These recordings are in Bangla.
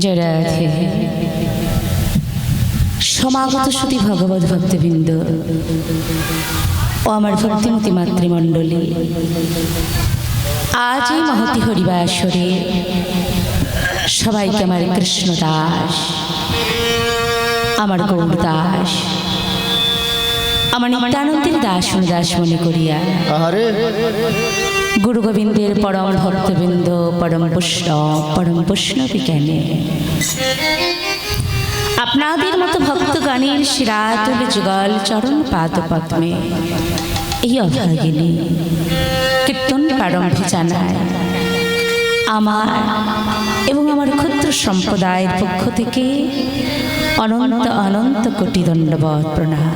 জয় রাধে। সমাগত শ্রুতি ভগবত ভক্তবৃন্দ ও আমার ভক্তিমতী মাতৃমণ্ডলী, আজ এই মহতি হরিবাসরে সবাইকে আমার কৃষ্ণ দাস, আমার গৌর দাস, আমার নিত্যানন্দের দাস দাস মনে করিয়া গুরু গোবিন্দের পরম ভক্তবৃন্দ, পরম বৈষ্ণব জ্ঞানে আপনাদের মতো ভক্তগণের শিরাতুল যুগল চরণ পাদ পদ্মে এই অভাগিনী কীর্তন প্রারম্ভে জানায় আমার এবং আমার ক্ষুদ্র সম্প্রদায়ের পক্ষ থেকে অনন্ত অনন্ত কোটি দণ্ডবৎ প্রণাম।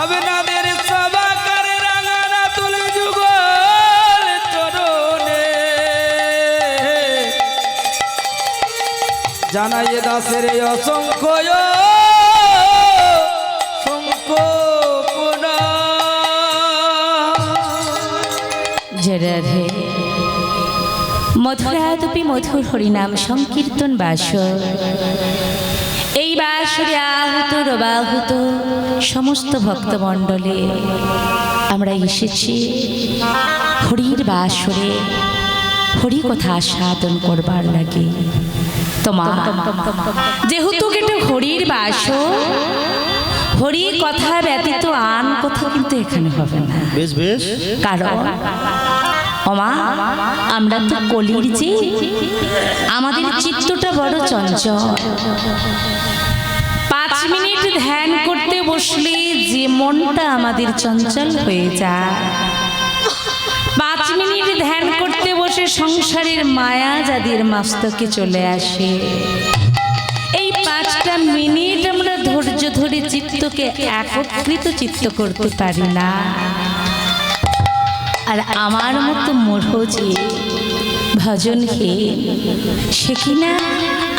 আপনাদের সবাকার রাঙানা তুলে যুগল চরণে জানাইয়ে দাসের অসংখ্য জয় রাধে। মধুরাদপি মধুর হরিনাম সংকীর্তন বাসর, এই বাসরে আহুত রবাহুত সমস্ত ভক্তমণ্ডলী আমরা এসেছি হরির বাসরে হরি কথা আস্বাদন করবার লাগে। তোমার যেহেতু এটা হরির বাসর, হরি কথা ব্যতীত আন কথা কিন্তু এখানে হবে না। বেশ বেশ, কারণ ওমা আমরা তো কলির যে, আমাদের চিত্তটা বড় চঞ্চল। 5 মিনিট ধ্যান করতে বসলে যে মনটা আমাদের চঞ্চল হয়ে যায়, 5 মিনিট ধ্যান করতে বসে সংসারের মায়া যাদের মস্তকে চলে আসে, এই 5টা মিনিট আমরা ধৈর্য ধরে চিত্তকে একত্রিত চিত্ত করতে পারি না। আর আমার মতো মূঢ় যে ভজনহীন, সে কিনা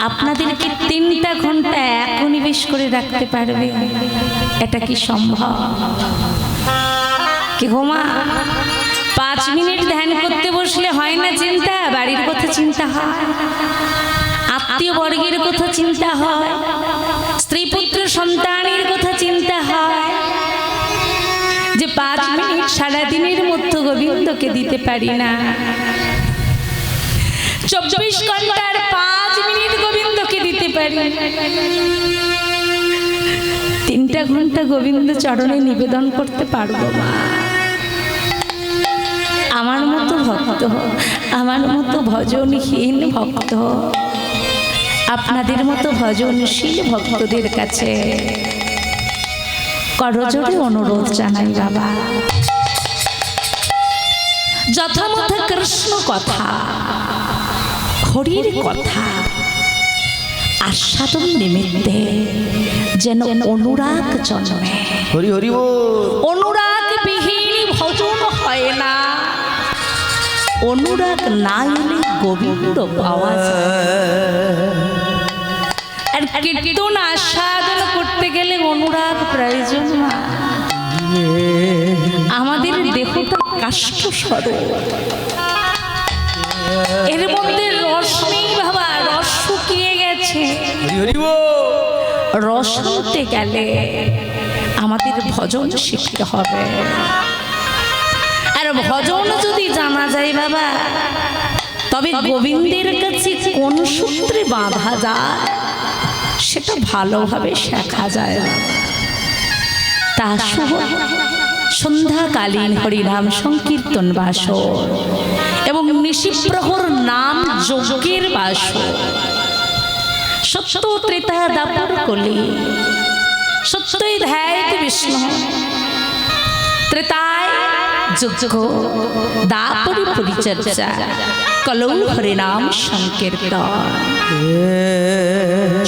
আপনাদেরকে 3টা ঘন্টা একনিবেশ করে রাখতে পারবে? এটা কি সম্ভব? কি গোমা 5 মিনিট ধ্যান করতে বসলে হয় না চিন্তা? বাড়ির কথা চিন্তা হয়, আত্মীয় বর্গের কথা চিন্তা হয়, স্ত্রী পুত্র সন্তানের কথা চিন্তা হয়, যে 5 মিনিট সারাদিনের মধ্যে গোবিন্দকে দিতে পারি না। 24 ঘন্টার 5 মিনিট গোবিন্দকে দিতে পারি, 3টা ঘন্টা গোবিন্দ চরণে নিবেদন করতে পারবো না। আমার মতো ভক্ত, আমার মতো ভজনহীন ভক্ত, আপনাদের মতো ভজনশীল ভক্তদের কাছে করজোড়ে অনুরোধ জানাই বাবা, যথামথ কৃষ্ণ কথা, হরির কথা আস্বাদন নিমিত্তে যেন অনুরাগ জন্মে। হরি হরি বল। অনুরাগ বিহীন ভজন হয় না, অনুরাগ না এলে গোবিন্দ পাওয়া যায়। আর কীর্তন আস্বাদন করতে গেলে অনুরাগ প্রয়োজন। আমাদের দেহটা কাষ্ঠ স্বরূপ, এর মধ্যে রস নেই বাবা, রস শুকিয়ে গেছে। রস হতে গেলে আমাদের ভজন শিখতে হবে। আর ভজন যদি জানা যায় বাবা, তবে গোবিন্দের কাছে কোন সূত্রে বাঁধা যায় সেটা ভালোভাবে শেখা যায়। তা শুভ সন্ধ্যাকালীন হরিনাম সংকীর্তন বাসর এবং নিশিপ্রহর নাম যজ্ঞের বাসর, সত্য ত্রেতা দাপর কলি সত্যই ধ্যায়িত বিষ্ণু, ত্রেতায় যজ্ঞ দাপরি পরিচর্যা কলৌ হরে নাম সংকীর্তন।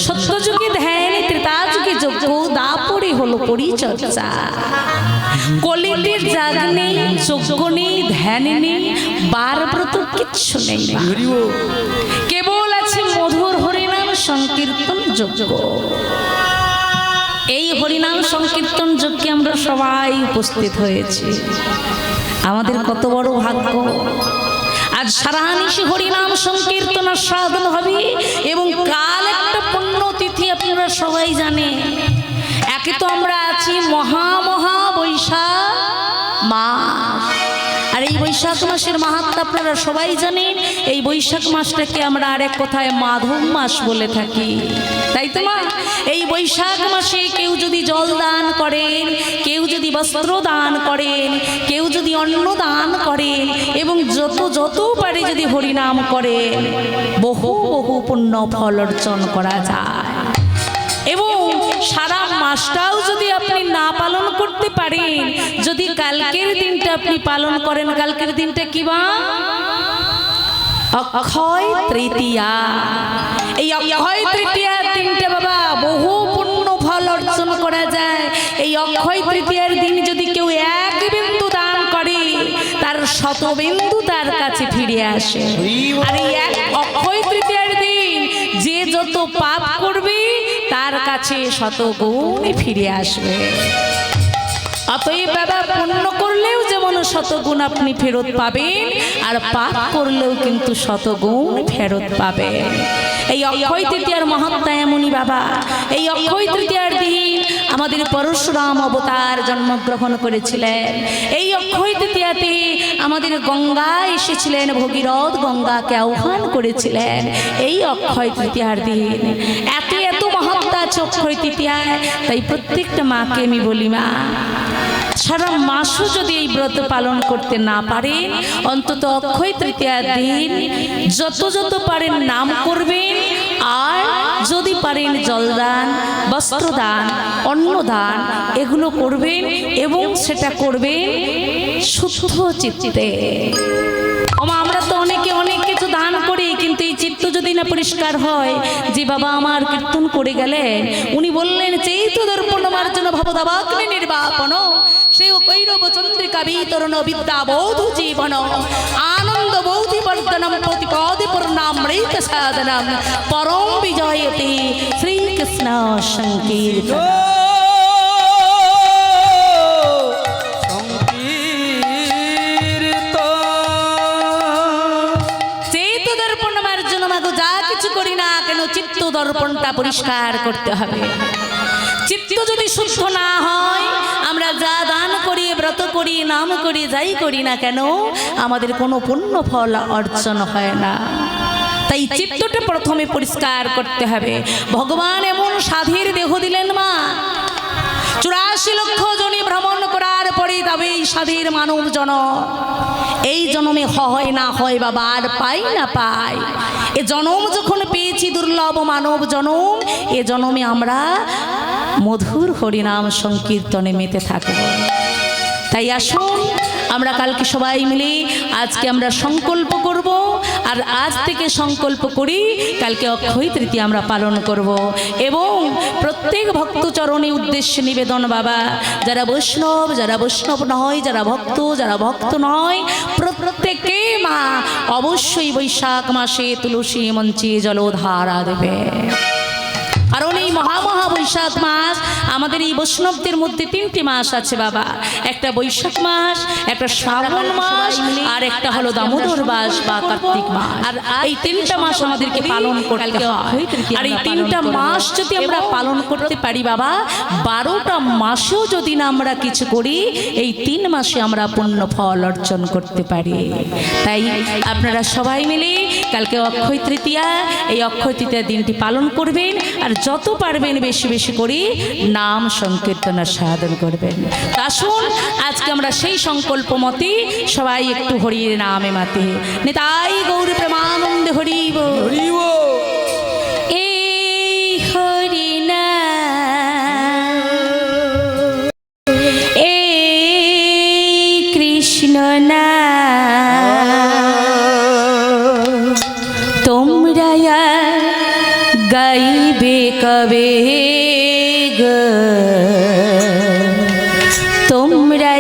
সত্যযুগে ধ্যান, ত্রেতাযুগে যজ্ঞ, দাপরে হলো পরিচর্যা। কলিটির জাগ নেই, যজ্ঞ নেই, ধ্যান নেই, বারব্রত কিচ্ছু নেই, কেবল আছে মধুর হরিনাম সংকীর্তন যজ্ঞ। এই হরিনাম সংকীর্তন যজ্ঞে আমরা সবাই উপস্থিত হয়েছি। আমাদের কত বড় ভাগ্য। আজ সারানিশি হরিনাম সংকীর্তন সাধন হবে এবং কাল একটা পুণ্যতিথি আপনারা সবাই জানেন। একে তো আমরা আছি মহা বৈশাখ মাস, আর এই বৈশাখ মাসের মাহাত্ম্য আপনারা সবাই জানেন। এই বৈশাখ মাসটাকে আমরা আরেক কথায় মাধব মাস বলে থাকি, তাই তো মা? এই বৈশাখ মাসে কেউ যদি জল দান করেন, কেউ যদি বস্ত্র দান করেন, কেউ যদি অন্ন দান করেন এবং যত পারে যদি হরিনাম করেন, বহু পুণ্য ফল অর্জন করা যায়। এবং সারা মাসটাও যদি আপনি না পালন করতে পারেন, যদি কালকের দিনটা আপনি পালন করেন, কালকের দিনটা কি বা? অক্ষয় তৃতীয়া। এই অক্ষয় তৃতীয়ার দিনটা বাবা বহু পুণ্য ফল অর্জন করা যায়। এই অক্ষয় তৃতীয়ার দিন যদি কেউ এক বিন্দু দান করে, তার শত বিন্দু তার কাছে ফিরে আসে। আর এই এক অক্ষয় তৃতীয়ার দিন যে যত পাপ করবে তার কাছে শত গুণ ফিরে আসবে। অতএব বাবা পুণ্য করলেও যেমন শতগুণ আপনি ফেরত পাবেন, আর পাপ করলেও কিন্তু শতগুণ ফেরত পাবেন। এই অক্ষয় তৃতীয়ার মাহাত্ম্য এমনই বাবা। এই অক্ষয় তৃতীয়ার দিন আমাদের পরশুরাম অবতার জন্মগ্রহণ করেছিলেন। এই অক্ষয় তৃতীয়াতে আমাদের গঙ্গা এসেছিলেন, ভগীরথ গঙ্গাকে আহ্বান করেছিলেন। এই অক্ষয় তৃতীয়ার দিন এত মাহাত্ম্য আছে অক্ষয় তৃতীয়ায়। তাই প্রত্যেকটা মাকে আমি বলি, মা সারা মাসও যদি এই ব্রত পালন করতে না পারেন, অন্তত অক্ষয় তৃতীয়ার দিন যত পারেন নাম করবেন। আর যদি পারেন জলদান, বস্ত্রদান, অন্নদান এগুলো করবেন এবং সেটা করবেন শুদ্ধ চিত্তে। আমরা তো অনেকে অনেক কিছু দান করি, কিন্তু এই চিত্ত যদি না পরিষ্কার হয়, যে বাবা আমার কীর্তন করে গেলেন, উনি বললেন চৈত্য দর্পণ মার্জন ভবদাবাগ্নি নির্বাপন, সেও কৈরব চন্দ্রিকা বিতরণ বিদ্যা বৌধ জীবন আনন্দ বৌধি বর্ধনম প্রতিপদে পূর্ণামৃত সাধনম পরম বিজয়তে শ্রীকৃষ্ণ সংকীর্তন। চিত্ত দর্পণটা পরিষ্কার করতে হবে। চিত্ত যদি শুদ্ধ না হয়, আমরা যা দান করি, ব্রত করি, নাম করি, যাই করি না কেন, আমাদের কোনো পুণ্য ফল অর্জন হয় না। তাই চিত্তটা প্রথমে পরিষ্কার করতে হবে। ভগবান এমন সাধীর দেহ দিলেন মা, 84 লক্ষ জনে ভ্রমণ করার পরে তবে এই সাধীর মানব জনম। এই জন্মে হয় না হয় বাবা, আর পাই না পাই। এ জনম যখন পেয়েছি দুর্লভ মানব জনম, এ জন্মে আমরা মধুর হরিনাম সংকীর্তনে মেতে থাকব। তাই আসুন আমরা কালকে সবাই মিলে আজকে আমরা সংকল্প করব, আর আজ থেকে সংকল্প করি কালকে অক্ষয় তৃতীয়া আমরা পালন করব। এবং প্রত্যেক ভক্ত চরণে উদ্দেশ্যে নিবেদন বাবা, যারা বৈষ্ণব নয়, যারা ভক্ত নয়, প্রত্যেকে মা অবশ্যই বৈশাখ মাসে তুলসী মঞ্চে জলধারা দেবে। কারণ এই মহা বৈশাখ মাস আমাদের এই বৈষ্ণবদের মধ্যে 3টি মাস আছে বাবা। একটা বৈশাখ মাস, একটা শ্রাবণ মাস, আর একটা হলো দামোদর মাস বা কার্তিক মাস। আর এই 3টা মাস আমাদেরকে পালন করতে হয়। আর এই 3টা মাস যদি আমরা পালন করতে পারি বাবা, 12টা মাসেও যদি না আমরা কিছু করি, এই 3 মাসে আমরা পুণ্য ফল অর্জন করতে পারি। তাই আপনারা সবাই মিলে কালকে অক্ষয় তৃতীয়া, এই অক্ষয় তৃতীয়া দিনটি পালন করবেন। আর যত পারবেন বেশি বেশি করে নাম সংকীর্তনের সাধন করবেন। আসুন আজকে আমরা সেই সংকল্প মতে সবাই একটু হরির নামে মাতে নিতাই গৌর প্রেমানন্দে হরিব হরিব। এই হরি নাম, এই কৃষ্ণ কৃষ্ণ না তোমরা গাইবে কবে গো তোমরা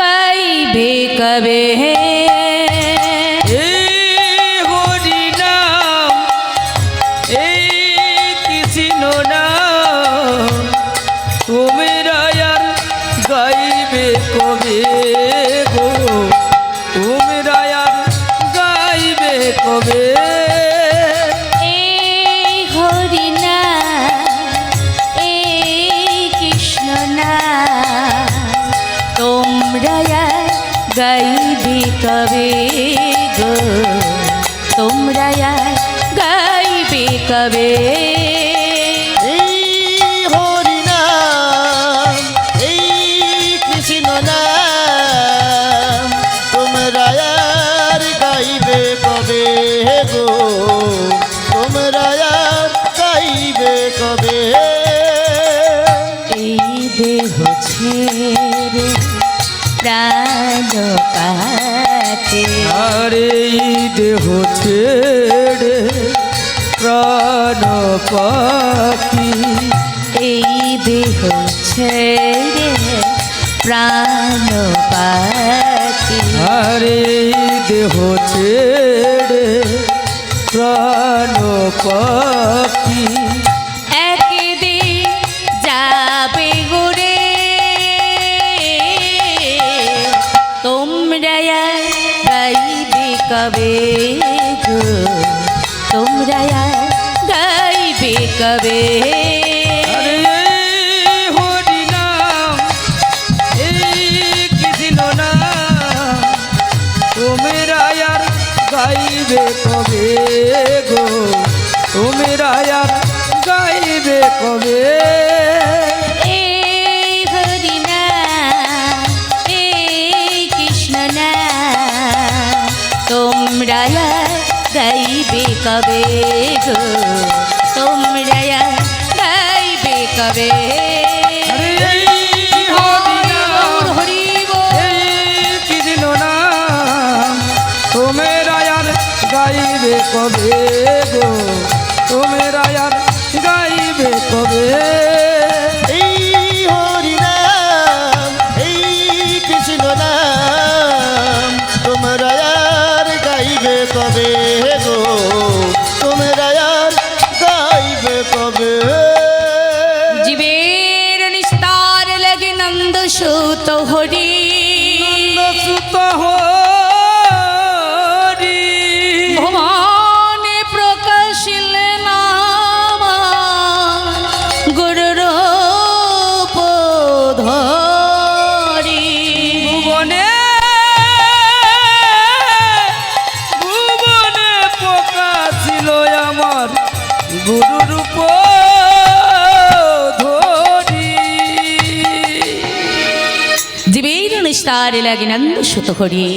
গাইবে কবে এই হরি নাম এই কৃষ্ণ নাম তোমরা আর গাইবে কবে গো তোমরা আর গাইবে কবে এই হরি নাম এই কৃষ্ণ নাম তোমরা গাইবে কবে গো তোমরা গাইবে কবে এই হরি নাম এই কৃষ্ণ নাম তোমরা আর গাইবে কবে গো তোমরা আর গাইবে কবে এই দেহ ছেড়ে প্রাণ পাতে আরে এই দেহ ছেড়ে প্রাণ পাখি এই দেহ ছেড়ে প্রাণ পাতি আরে এই দেহ ছেড়ে প্রাণ পাখি একদিন যাবে ঘুরে তোমরা গাইবে কবে গো তোমরা গাইবে কবে আরে এই হরি নাম এই কৃষ্ণ নাম তোমরা আর গাইবে কবে গো তোমরা আর গাইবে কবে এই হরি নাম এই কৃষ্ণ নাম তোমরা গাইবে কবে গো তোমরা গাইবে কবে আরে এই হরি নাম হরি বল। এই কৃষ্ণ নাম তোমরা আর গাইবে কবে গো তোমরা আর গাইবে কবে এই হরি নাম এই কৃষ্ণ নাম তোমরা আর গাইবে কবে গো তোমরা আর গাইবে কবে জীবের নিস্তার লাগে নন্দ সুত হরি সুত হরি ভুবনে প্রকাশিলেন আমার গুরুর ধরি ভুবনে ভুবনে পোকা ছিল আমার গুরুরূপ ধরি জীবের নিস্তার লাগে নন্দ সুত হরি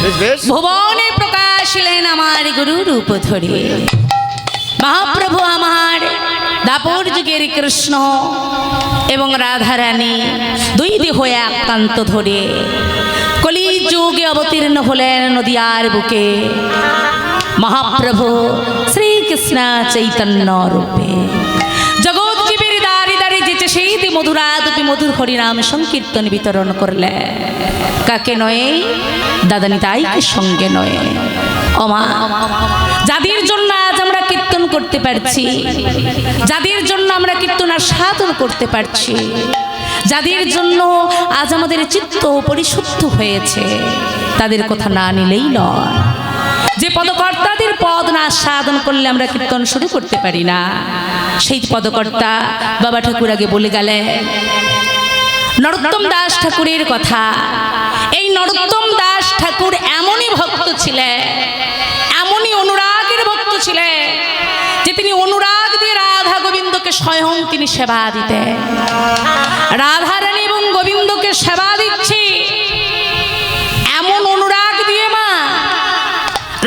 বেশ বেশ ভুবনে প্রকাশিলেন আমার গুরু রূপ ধরে মহাপ্রভু আমার দাপর যুগের কৃষ্ণ এবং রাধারানী দুই দেহ একান্ত ধরে কলি যুগে অবতীর্ণ হলেন নদিয়ার বুকে মহাপ্রভু শ্রীকৃষ্ণ চৈতন্য রূপে জগৎ জীবের দাঁড়ি দাঁড়িয়ে যেতে সেই মধুরা দুটি মধুর হরিনাম সংকীর্তন বিতরণ করলে কাকে নয় দাদানি তাইকে সঙ্গে নয় অমা যাদের জন্য আজ আমরা কীর্তন করতে পারছি যাদের জন্য আমরা কীর্তন আর সাধন করতে পারছি যাদের জন্য আজ আমাদের চিত্ত পরিশুদ্ধ হয়েছে তাদের কথা না নিলেই নয় যে পদকর্তাদের পদ না সাধন করলে আমরা কীর্তন শুরু করতে পারি না সেই পদকর্তা বাবা ঠাকুর আগে বলে গেলেন নরোত্তম দাস ঠাকুরের কথা। এই নরোত্তম দাস ঠাকুর এমনই ভক্ত ছিলেন, এমনই অনুরাগের ভক্ত ছিলেন যে তিনি অনুরাগ দিয়ে রাধা গোবিন্দকে স্বয়ং তিনি সেবা দিতেন। রাধারানী এবং গোবিন্দকে সেবা দিচ্ছি এমন অনুরাগ দিয়ে মা।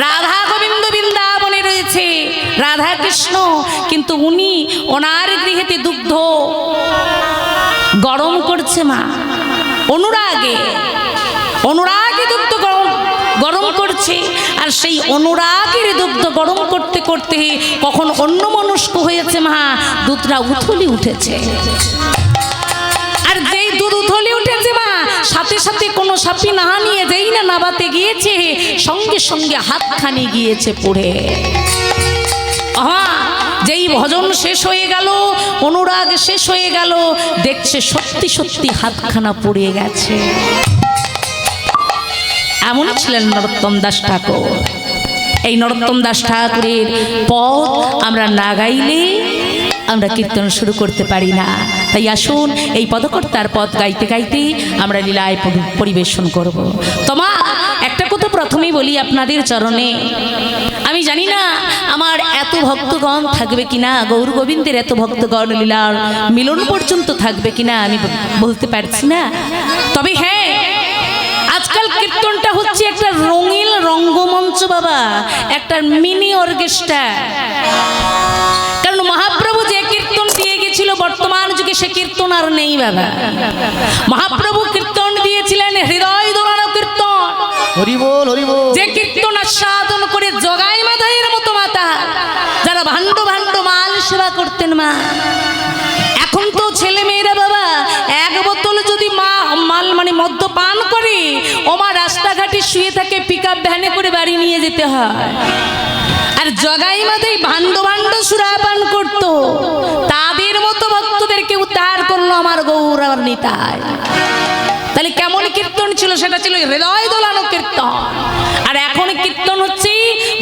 রাধা গোবিন্দ বৃন্দাবনে রয়েছে, রাধা কৃষ্ণ, কিন্তু উনি ওনার গৃহেতে দুগ্ধ গরম করছে মা অনুরাগে। অনুরাগী দুগ্ধ গরম গরম করছে, আর সেই অনুরাগের দুগ্ধ গরম করতে করতে কখন অন্য মনস্ক হয়েছে মা, দুধটা উথলি উঠেছে। আর যেই দুধ উথলি উঠেছে মা, সাথে সাথে কোনো সাপি না নিয়ে যেই না নাবাতে গিয়েছে, সঙ্গে সঙ্গে হাতখানি গিয়েছে পুড়ে। যেই ভজন শেষ হয়ে গেল, অনুরাগ শেষ হয়ে গেল, দেখছে সত্যি সত্যি হাতখানা পুড়ে গেছে। এমন ছিলেন নরোত্তম দাস ঠাকুর। এই নরোত্তম দাস ঠাকুরের পদ আমরা না গাইলে আমরা কীর্তন শুরু করতে পারি না। তাই আসুন এই পদকর্তার পদ গাইতে গাইতে আমরা লীলায় পরিবেশন করব। তোমা একটা কথা প্রথমেই বলি আপনাদের চরণে, আমি জানি না আমার এত ভক্তগণ থাকবে কিনা, গৌর গোবিন্দের এত ভক্তগণ লীলার মিলন পর্যন্ত থাকবে কিনা আমি বলতে পারছি না। তবে হ্যাঁ, আজকাল কীর্তনটা হচ্ছে একটা রঙিন রঙ্গমঞ্চ বাবা, একটা মিনি অর্কেস্ট্রা। কারণ মহাপ্রভু যে কীর্তন দিয়ে গেছিল বর্তমান যুগে সে কীর্তন আর নেই বাবা। মহাপ্রভু কীর্তন দিয়েছিলেন হৃদয় দোলানো কীর্তন, হরি বল হরি বল। যে কীর্তন আস্বাদন করে জগাই মাথায়ের মতো মাতা যারা ভাণ্ড ভাণ্ড মাল সেবা করতেন মা। এখন তো ছেলে মেয়েরা বাবা এক বোতল যদি মাল মানে মদ্য পান করে, ওমা রাস্তাঘাটে শুয়ে থাকে, পিক আপ ভ্যানে করে বাড়ি নিয়ে যেতে হয়। আর জগাই মাথায় ভাণ্ড ভাণ্ড সুরাপান করত, তাদের মতো ভক্তদেরকে উদ্ধার করলো আমার গৌর আর নিতাই। তাহলে কেমন কীর্তন ছিল? সেটা ছিল হৃদয় দোলানো কীর্তন। আর এখন কীর্তন হচ্ছে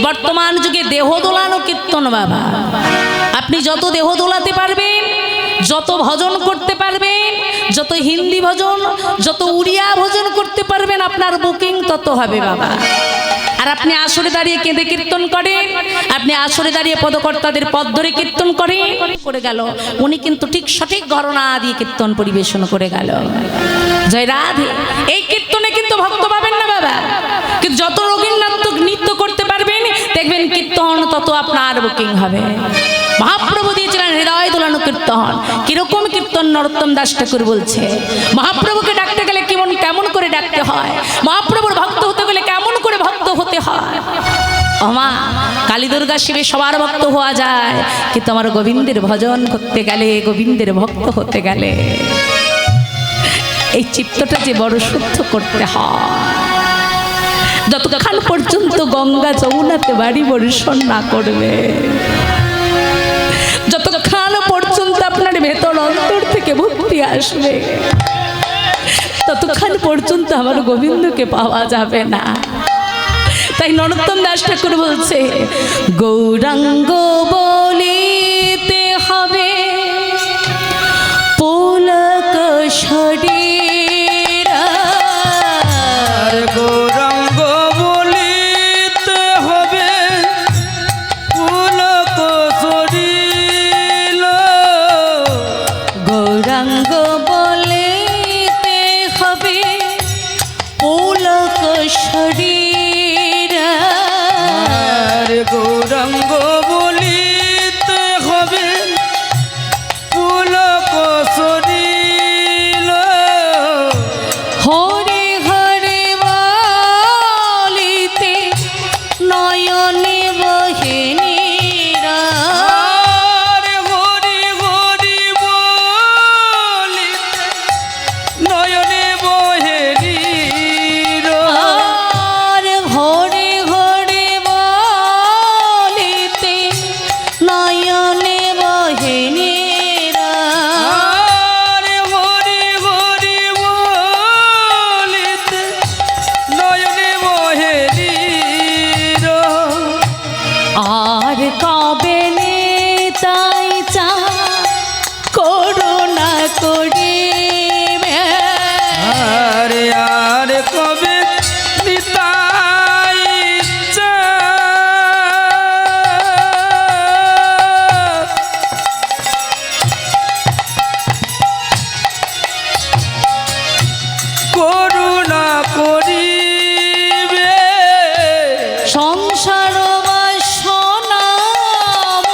বর্তমান যুগে দেহ দোলানো কীর্তন বাবা। আপনি যত দেহ দোলাতে পারবেন, যত ভজন করতে পারবেন, যত হিন্দি ভজন, যত উড়িয়া ভজন করতে পারবেন, আপনার বুকিং তত হবে বাবা। আর আপনি আসরে দাঁড়িয়ে কেঁদে কীর্তন করেন, আপনি আসরে দাঁড়িয়ে পদকর্তাদের পদ ধরে কীর্তন করে গেল, উনি কিন্তু ঠিক সঠিক গণনা দিয়ে কীর্তন পরিবেশন করে গেল। জয় রাধে। এই কীর্তনে কিন্তু ভক্ত পাবেন না বাবা, কিন্তু যত রবীন্দ্রনাথ নৃত্য করতে পারবেন দেখবেন কীর্তন তত আপনার বুকিং হবে। মহাপ্রভু দিয়েছিলেন হৃদয় দোলানো কীর্তন। কিরকম কীর্তন নরোত্তম দাস ঠাকুর বলছে, মহাপ্রভুকে ডাকতে গেলে কেমন করে ডাকতে হয়, মহাপ্রভুর ভক্ত হতে গেলে কেমন করে ভক্ত হতে হয়। মা কালী দুর্গা শিবে সবার ভক্ত হওয়া যায়, কিন্তু আমার গোবিন্দের ভজন করতে গেলে, গোবিন্দের ভক্ত হতে গেলে এই চিত্তটা যে বড় শুদ্ধ করতে হয়। যতক্ষণ পর্যন্ত গঙ্গা যমুনাতে বাড়ি বর্ষণ না করবে, যতক্ষণ পর্যন্ত আপনার ভেতর অন্তর থেকে ভক্তি আসবে, ততক্ষণ পর্যন্ত আমার গোবিন্দকে পাওয়া যাবে না। তাই নরোত্তম দাস ঠাকুর বলছে, গৌরাঙ্গ বলিতে হবে পুলক শরীর। গৌরাঙ্গ বলিতে হবে পুলক শরীর। গৌরাঙ্গ বলিতে হবে পুলক শরীর। গৌরাঙ্গ বলিতে হবে পুলক শরীর। হরে হরে বলিতে নয়নে বহে নীরা। হরি হরি বলিতে নয়নে বহে নীর। আর হরে হরে বলিতে নয়নে বহে নীরা। হরি হরি বলিতে নয়নে বহে নীর। আর কবে তাই চা করুণা করিবে। আর কবে নিতাই চা করুণা করিবে। সংসার বাসনাম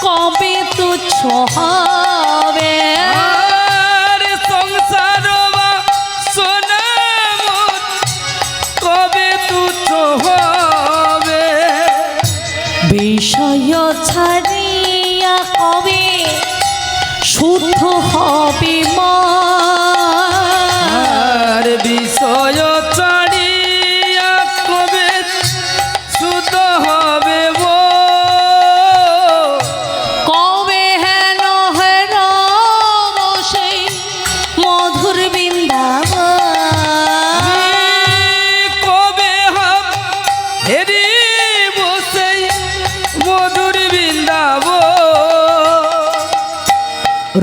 কবে তুচ্ছ হবে। আর সংসার বাসনা শুদ্ধ হবে মা আর বিষয় ছাড়িয়া কবে শুদ্ধ হবে কবে হেন হেন বসে মধুর বৃন্দাবন কবে হাম হেরি বসে মধুর বৃন্দাব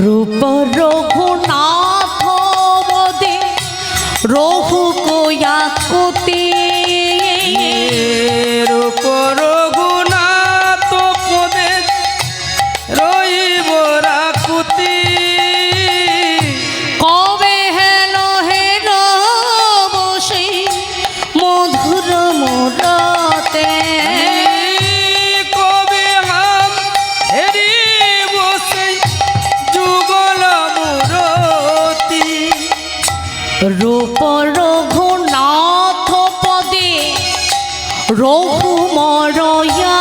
রূপ রঘুনাথ বদে রঘু কয়াকুতি রূপ রঘুনাথ পদে রইব রাকুতি কবে হেন হেন বসে মধুর মোরতে কবে হাম হেরি বসে যুগল মূরতি রূপ রঘুনাথ পদে রঘু মরয়া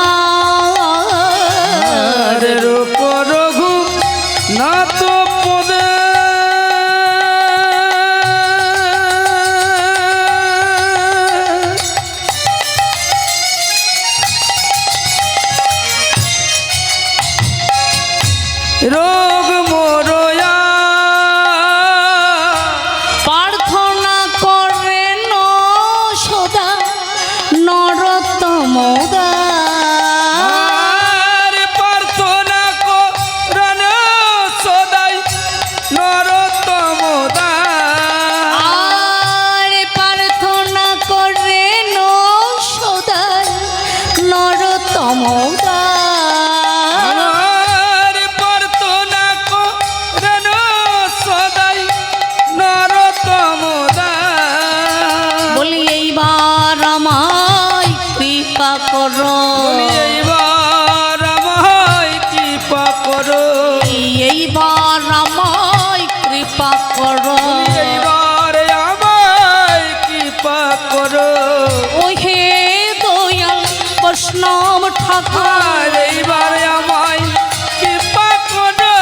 রূপ রঘু নাথ পদে রোগ মরয়া প্রার্থনা করেন সদা নরোত্তম আর প্রার্থনা করেন সদাই নরোত্তম আর প্রার্থনা করেন সদা নরোত্তম আর প্রার্থনা করেন সদাই নরোত্তম বলি এইবার আমায় কৃপা করো এইবার আমায় কৃপা করো এইবার আমায় কৃপা করো এইবার আমায় কৃপা করো ওহে দয়াল বৈষ্ণব ঠাকুর আর এইবার আমায় কৃপা করো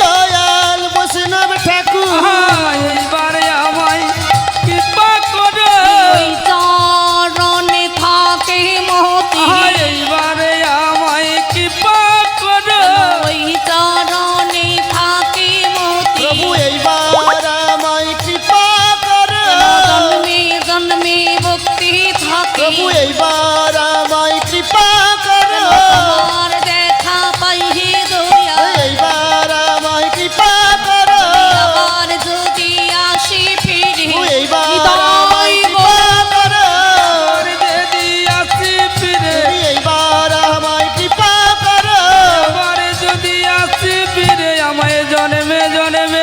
দয়াল বৈষ্ণব ঠাকুর এইবার আমায় কৃপা করো ওই চরণে থাকে মহতি এইবার আমায় কৃপা করো ওই চরণে থাকে মহতি প্রভু এইবার আমায় কৃপা করো জন্মে জন্মে ভক্তি থাকে প্রভু এইবার আমায় কৃপা করো তোমার দেখা পাই হে দয়া এইবার আমায় কৃপা করো আবার যদি আসি ফিরে এইবার হৃদয় আমায় কৃপা করো আর যদি আসি ফিরে এইবার আমায় কৃপা করো আবার যদি আসি ফিরে আমায় জন্মে জন্মে